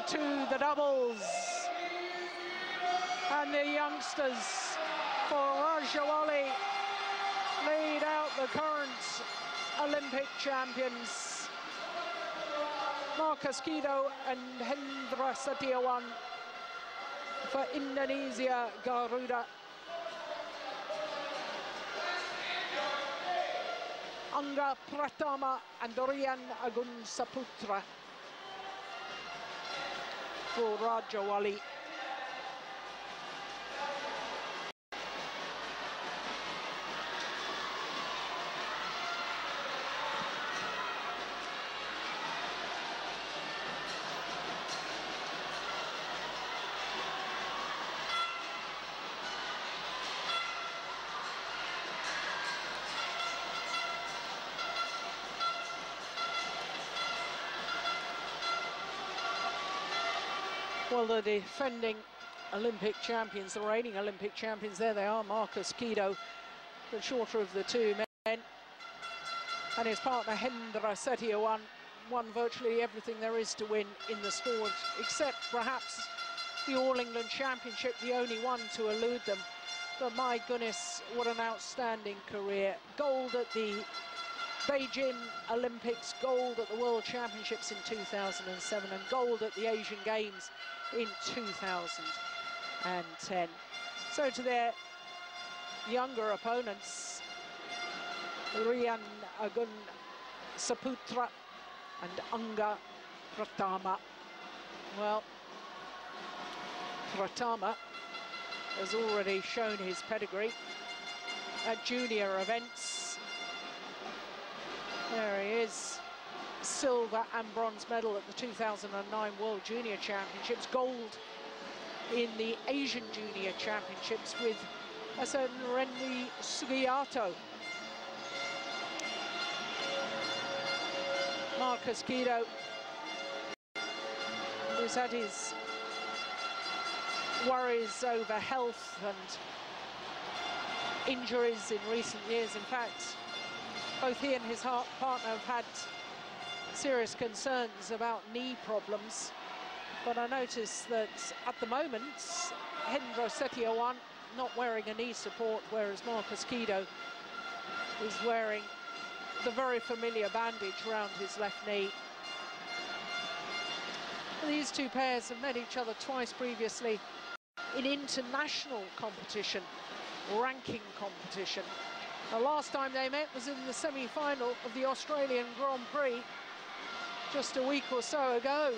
to the doubles. And the youngsters for Rajawali lead out the current Olympic champions. Markis Kido and Hendra Setiawan for Indonesia Garuda. Angga, Pratama and Rian Agung Saputro for Rajawali. Well, the defending Olympic champions, the reigning Olympic champions, there they are, Markis Kido, the shorter of the two men, and his partner Hendra Setiawan won virtually everything there is to win in the sport, except perhaps the All England Championship, the only one to elude them. But my goodness, what an outstanding career. Gold at the Beijing Olympics, gold at the World Championships in 2007, and gold at the Asian Games in 2010. So to their younger opponents, Rian Agung Saputro and Angga Pratama. Well, Pratama has already shown his pedigree at junior events. There he is, silver and bronze medal at the 2009 World Junior Championships, gold in the Asian Junior Championships with a certain Renny Sugiyato. Markis Kido, who's had his worries over health and injuries in recent years. In fact, both he and his partner have had serious concerns about knee problems. But I noticed that at the moment, Hendra Setiawan not wearing a knee support, whereas Markis Kido is wearing the very familiar bandage around his left knee. These two pairs have met each other twice previously in international competition, ranking competition. The last time they met was in the semi-final of the Australian Grand Prix just a week or so ago.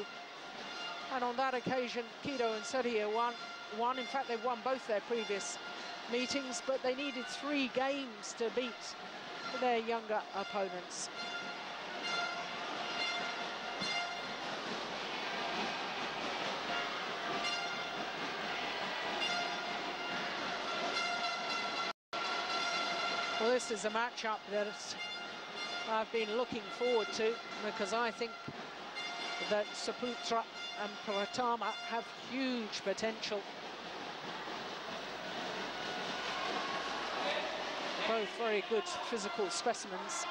And on that occasion, Kido and Setiawan won. In fact, they've won both their previous meetings, but they needed 3 games to beat their younger opponents. Well, this is a matchup that I've been looking forward to, because I think that Saputro and Pratama have huge potential. Both very good physical specimens.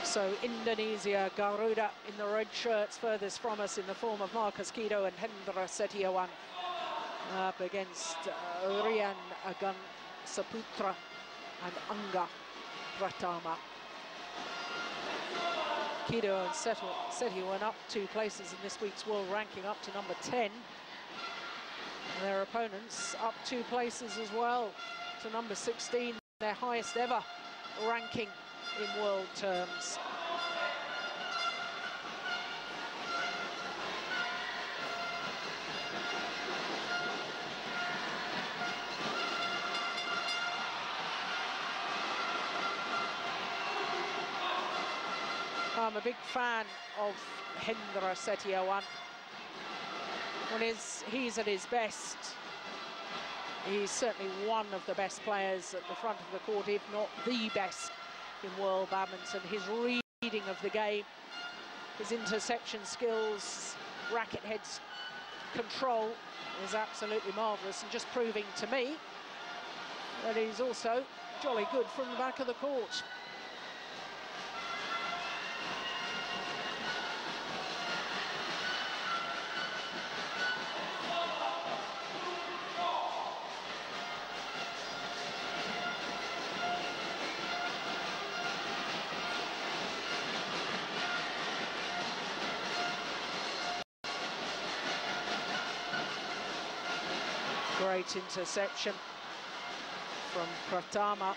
So Indonesia Garuda in the red shirts furthest from us in the form of Markis Kido and Hendra Setiawan up against Rian Agung Saputro and Angga Pratama. Kido and Setiawan up 2 places in this week's world ranking, up to number 10. And their opponents up 2 places as well to number 16, their highest ever ranking in world terms. I'm a big fan of Hendra Setiawan. When he's at his best, he's certainly one of the best players at the front of the court, if not the best in world badminton. His reading of the game, his interception skills, racket heads control is absolutely marvellous, and just proving to me that he's also jolly good from the back of the court. Great interception from Pratama.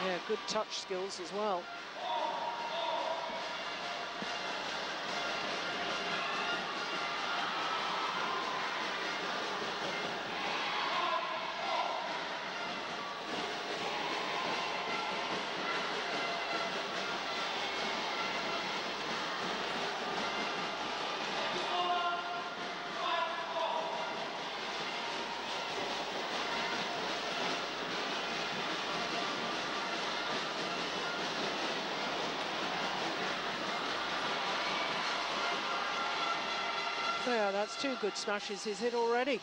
Yeah, good touch skills as well. Yeah, that's 2 good smashes he's hit already.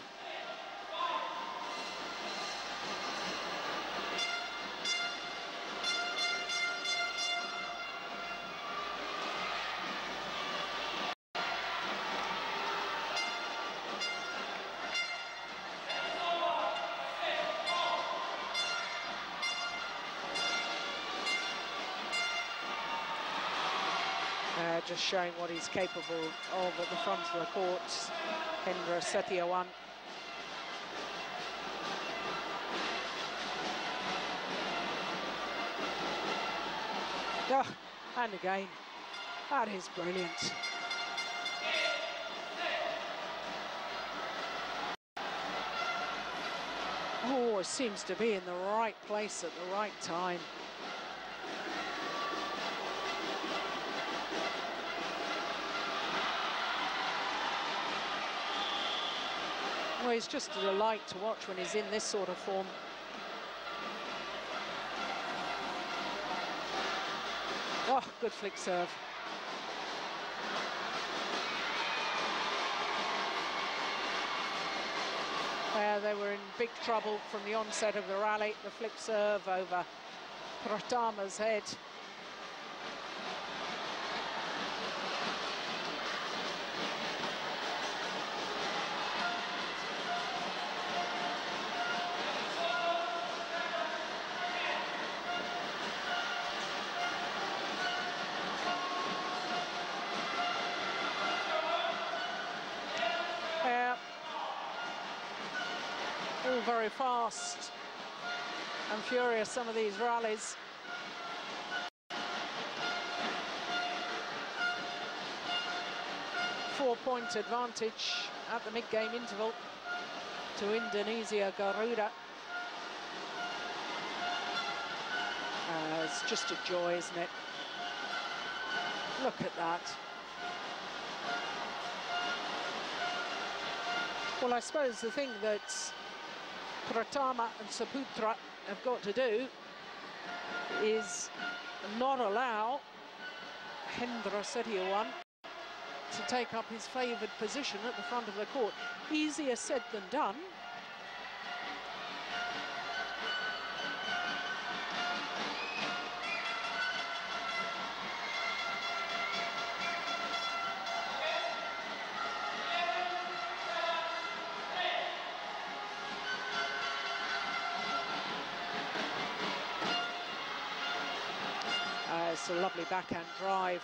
Just showing what he's capable of at the front of the court. Hendra Setiawan. Oh, and again, that is brilliant. Oh, it seems to be in the right place at the right time. Well, he's just a delight to watch when he's in this sort of form. Oh, good flick serve. They were in big trouble from the onset of the rally. The flick serve over Pratama's head. All very fast and furious, some of these rallies. Four-point advantage at the mid-game interval to Indonesia Garuda. It's just a joy, isn't it? Look at that. Well, I suppose the thing that Pratama and Saputro have got to do is not allow Hendra Setiawan to take up his favoured position at the front of the court. Easier said than done. It's a lovely backhand drive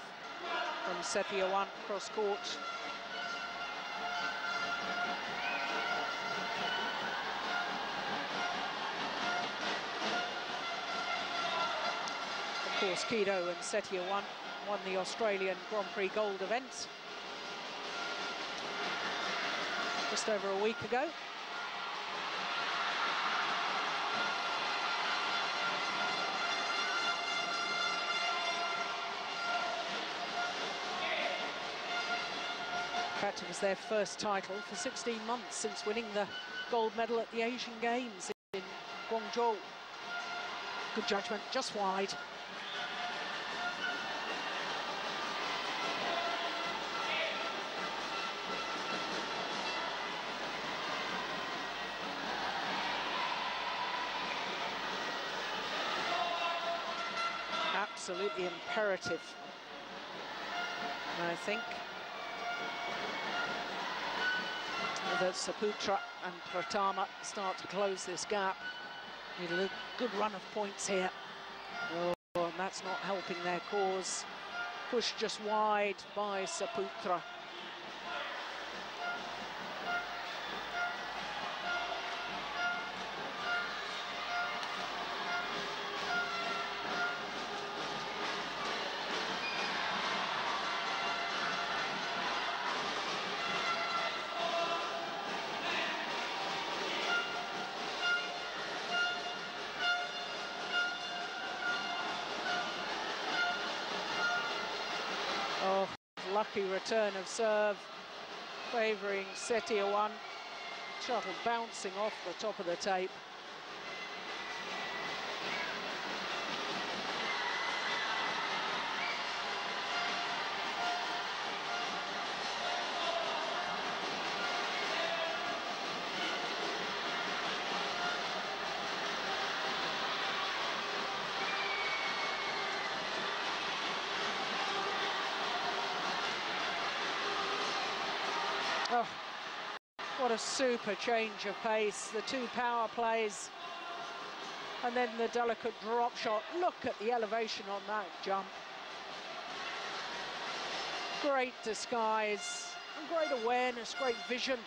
from Setiawan cross court. Of course, Kido and Setiawan won the Australian Grand Prix Gold event just over a week ago. fact, it was their first title for 16 months since winning the gold medal at the Asian Games in Guangzhou. Good judgment, just wide. Absolutely imperative, I think, that Saputro and Pratama start to close this gap. Need a good run of points here. Oh, and that's not helping their cause. Pushed just wide by Saputro. Oh, lucky return of serve, favouring Setiawan. Shuttle bouncing off the top of the tape. Oh, what a super change of pace. The two power plays and then the delicate drop shot. Look at the elevation on that jump. Great disguise and great awareness, great vision.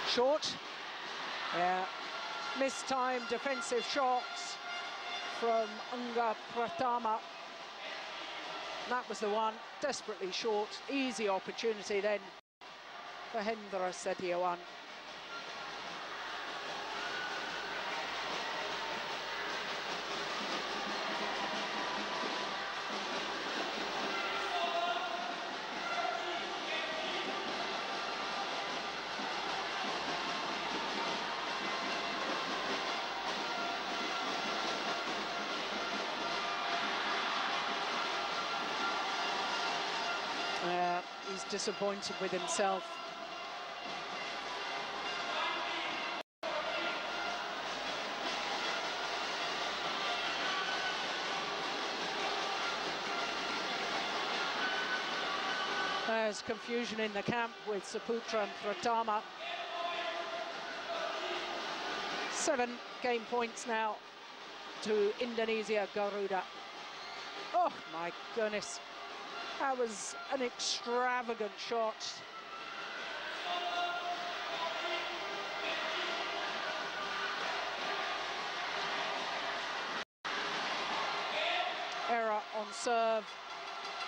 Short, yeah, mistimed defensive shots from Angga Pratama. That was the one, desperately short, easy opportunity then for Hendra Setiawan. He's disappointed with himself. There's confusion in the camp with Saputro and Pratama. 7 game points now to Indonesia Garuda. Oh my goodness. That was an extravagant shot. Error on serve,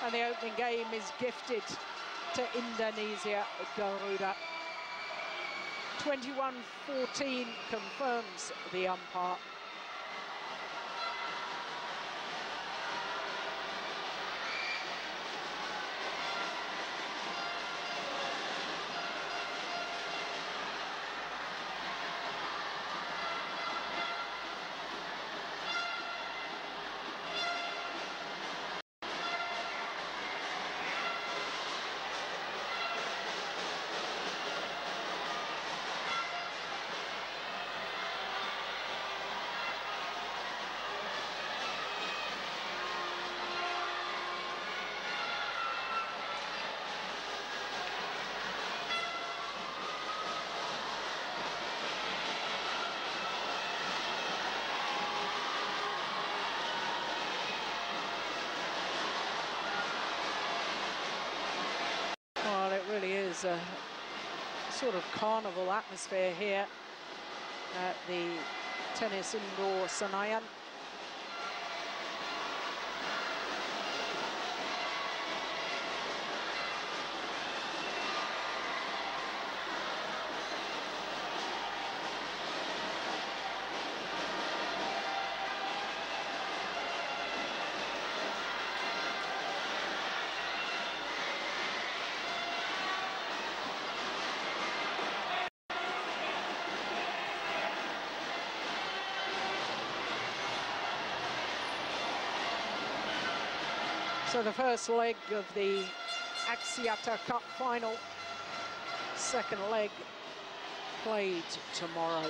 and the opening game is gifted to Indonesia Garuda. 21-14 confirms the umpire. a sort of carnival atmosphere here at the tennis indoor Senayan. So the first leg of the Axiata Cup final, second leg played tomorrow.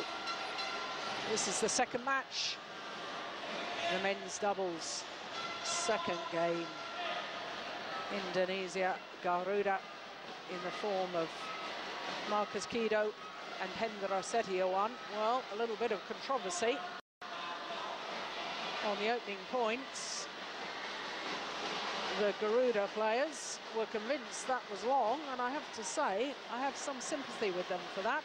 This is the second match, the men's doubles second game. Indonesia, Garuda in the form of Markis, Kido and Hendra, Setiawan. Well, a little bit of controversy on the opening points. The Garuda players were convinced that was long, and I have to say, I have some sympathy with them for that.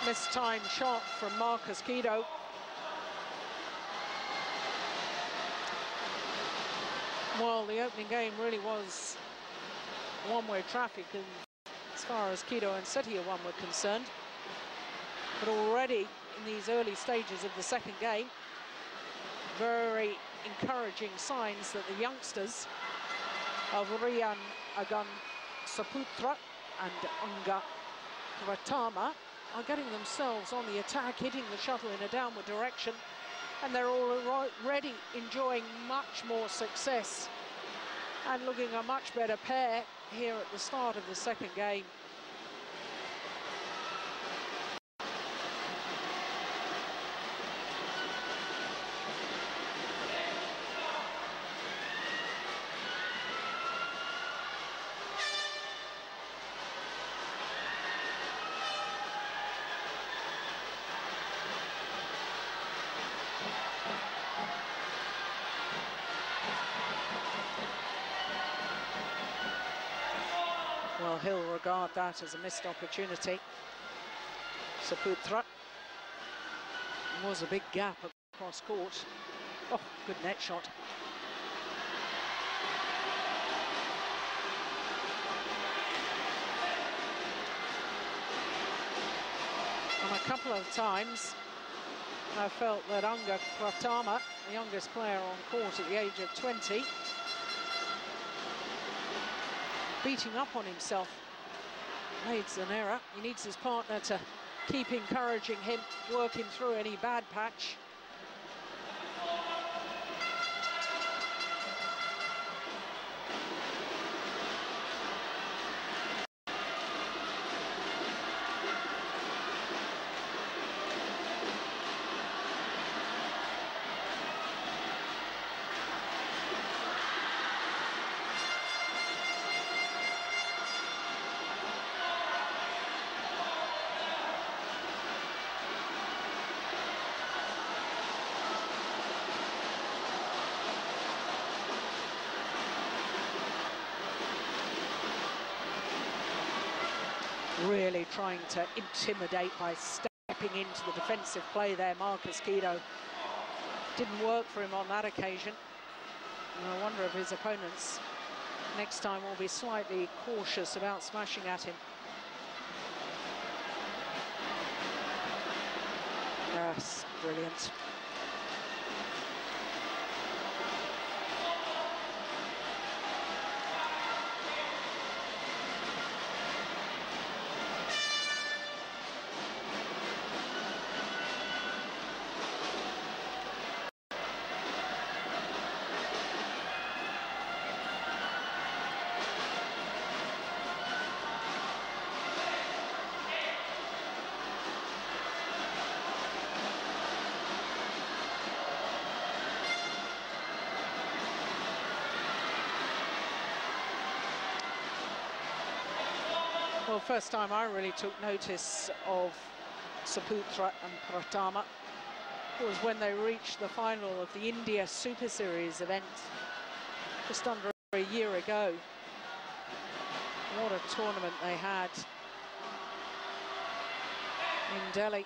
Mistimed shot from Markis, Kido. Well, the opening game really was one-way traffic as far as Kido and Setiawan were concerned. But already in these early stages of the second game, very encouraging signs that the youngsters of Rian, Agung, Saputro and Angga, Pratama are getting themselves on the attack, hitting the shuttle in a downward direction, and they're already enjoying much more success and looking a much better pair here at the start of the second game. Well, he'll regard that as a missed opportunity. Saputro. Was a big gap across court. Oh, good net shot. And a couple of times I felt that Angga Pratama, the youngest player on court at the age of 20, beating up on himself, made an error. He needs his partner to keep encouraging him, work him through any bad patch. Really trying to intimidate by stepping into the defensive play there, Markis, Kido. Didn't work for him on that occasion. And I wonder if his opponents next time will be slightly cautious about smashing at him. Yes, brilliant. Well, first time I really took notice of Saputro and Pratama was when they reached the final of the India Super Series event just under a year ago. What a tournament they had in Delhi.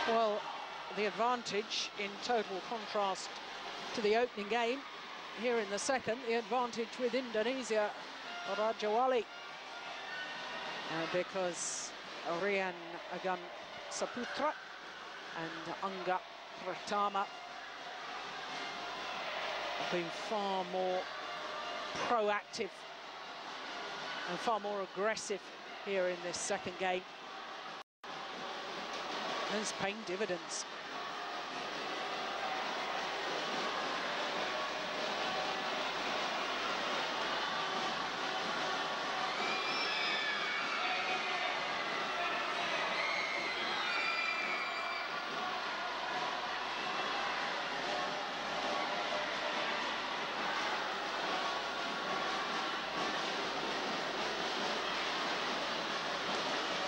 Well, the advantage, in total contrast to the opening game, here in the second, the advantage with Indonesia, Rajawali, because Rian Agung Saputro and Angga Pratama have been far more proactive and far more aggressive here in this second game. And it's paying dividends.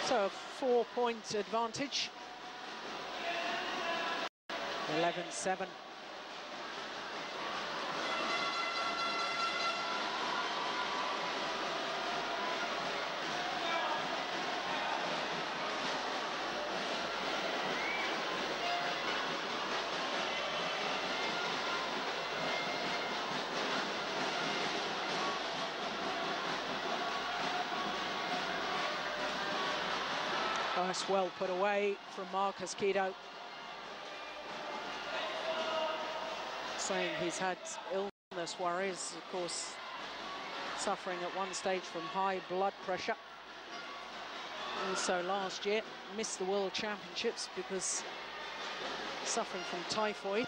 So a 4-point advantage. 11-7. Nice, well put away from Markis Kido. Saying he's had illness worries, of course, suffering at one stage from high blood pressure. Also last year missed the World Championships because suffering from typhoid.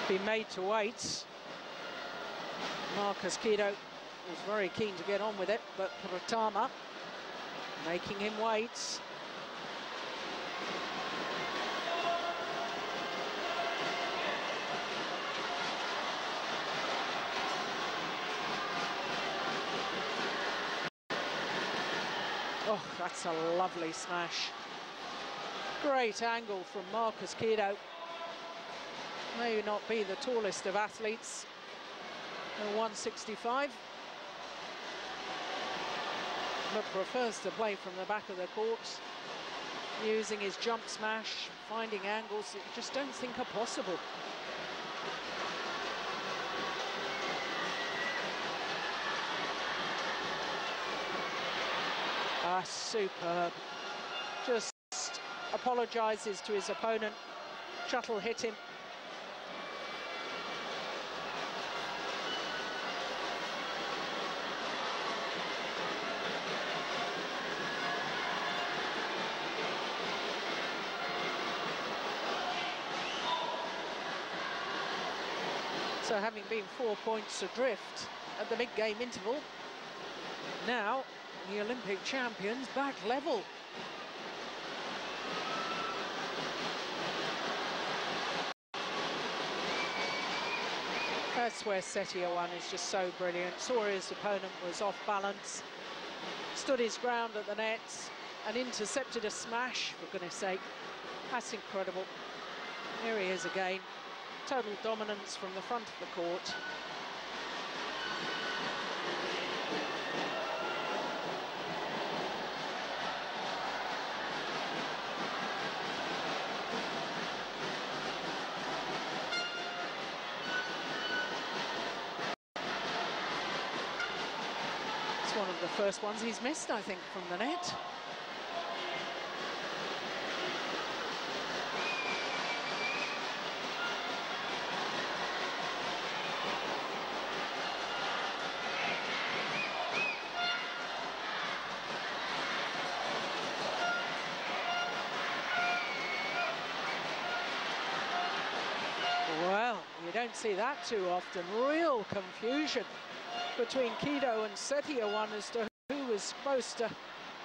Been made to wait. Markis Kido was very keen to get on with it, but Pratama making him wait. Oh, that's a lovely smash. Great angle from Markis Kido. May not be the tallest of athletes, 165, but prefers to play from the back of the court, using his jump smash, finding angles that you just don't think are possible. Ah, superb. Just apologises to his opponent. Shuttle hit him. So having been 4 points adrift at the mid-game interval, now the Olympic champions back level. That's where Setiawan is just so brilliant. Saw his opponent was off balance, stood his ground at the net and intercepted a smash, for goodness sake. That's incredible. Here he is again. Total dominance from the front of the court. one of the first ones he's missed, I think, from the net. Well, you don't see that too often. Real confusion between Kido and Setiawan as to who was supposed to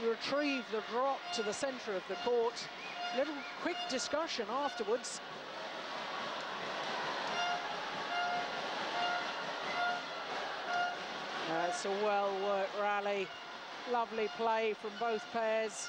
retrieve the drop to the centre of the court. Little quick discussion afterwards. It's a well-worked rally. Lovely play from both pairs.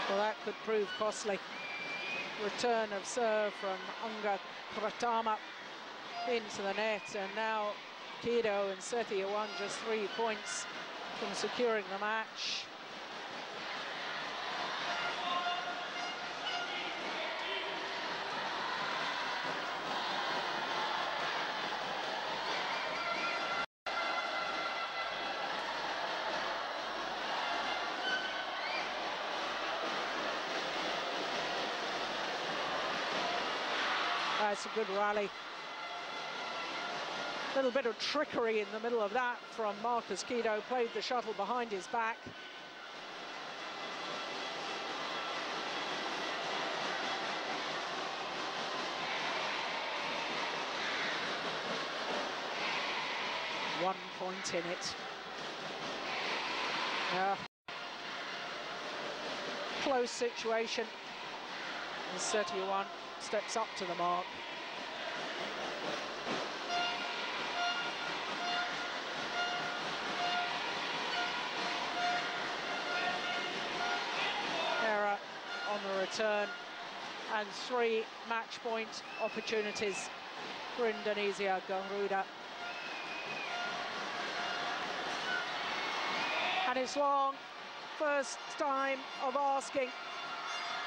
Well, that could prove costly. Return of serve from Angga Pratama into the net, and now Kido and Setiawan just 3 points from securing the match. It's a good rally. A little bit of trickery in the middle of that from Markis. Kido played the shuttle behind his back. One point in it. Close situation. And Setiawan steps up to the mark. Error on the return, and 3 match point opportunities for Indonesia. Garuda. And it's long. First time of asking.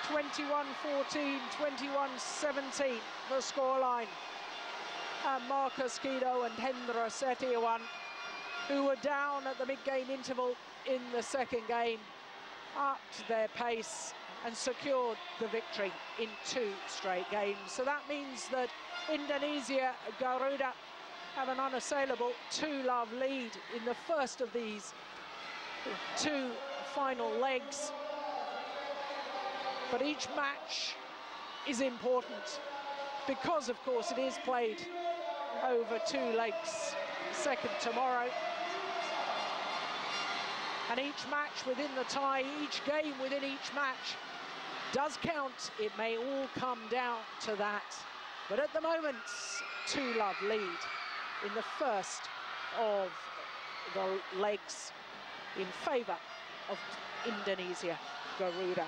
21-14, 21-17, the scoreline. And Markis, Kido and Hendra Setiawan, who were down at the mid-game interval in the second game, upped their pace and secured the victory in 2 straight games. So that means that Indonesia, Garuda, have an unassailable 2-love lead in the first of these 2 final legs. But each match is important because, of course, it is played over 2 legs. Second tomorrow. And each match within the tie, each game within each match does count. It may all come down to that. But at the moment, 2-love lead in the first of the legs in favour of Indonesia, Garuda.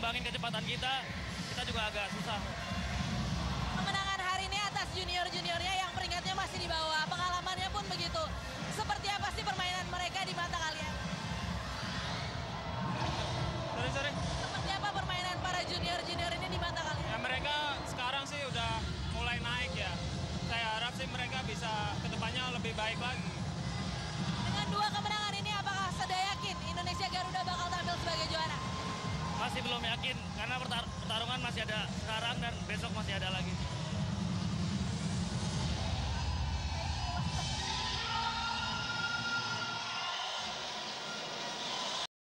ngimbangin kecepatan kita juga agak susah. Kemenangan hari ini atas junior-juniornya yang peringkatnya masih di bawah, pengalamannya pun begitu. Seperti apa sih permainan mereka di mata kalian? Sorry. Seperti apa permainan para junior-junior ini di mata kalian? Ya mereka sekarang sih udah mulai naik ya. Saya harap sih mereka bisa kedepannya lebih baik lagi. Dengan 2 kemenangan ini apakah sudah yakin Indonesia Garuda bakal tampil sebagai juara? Masih belum yakin karena pertarungan masih ada sekarang dan besok masih ada lagi.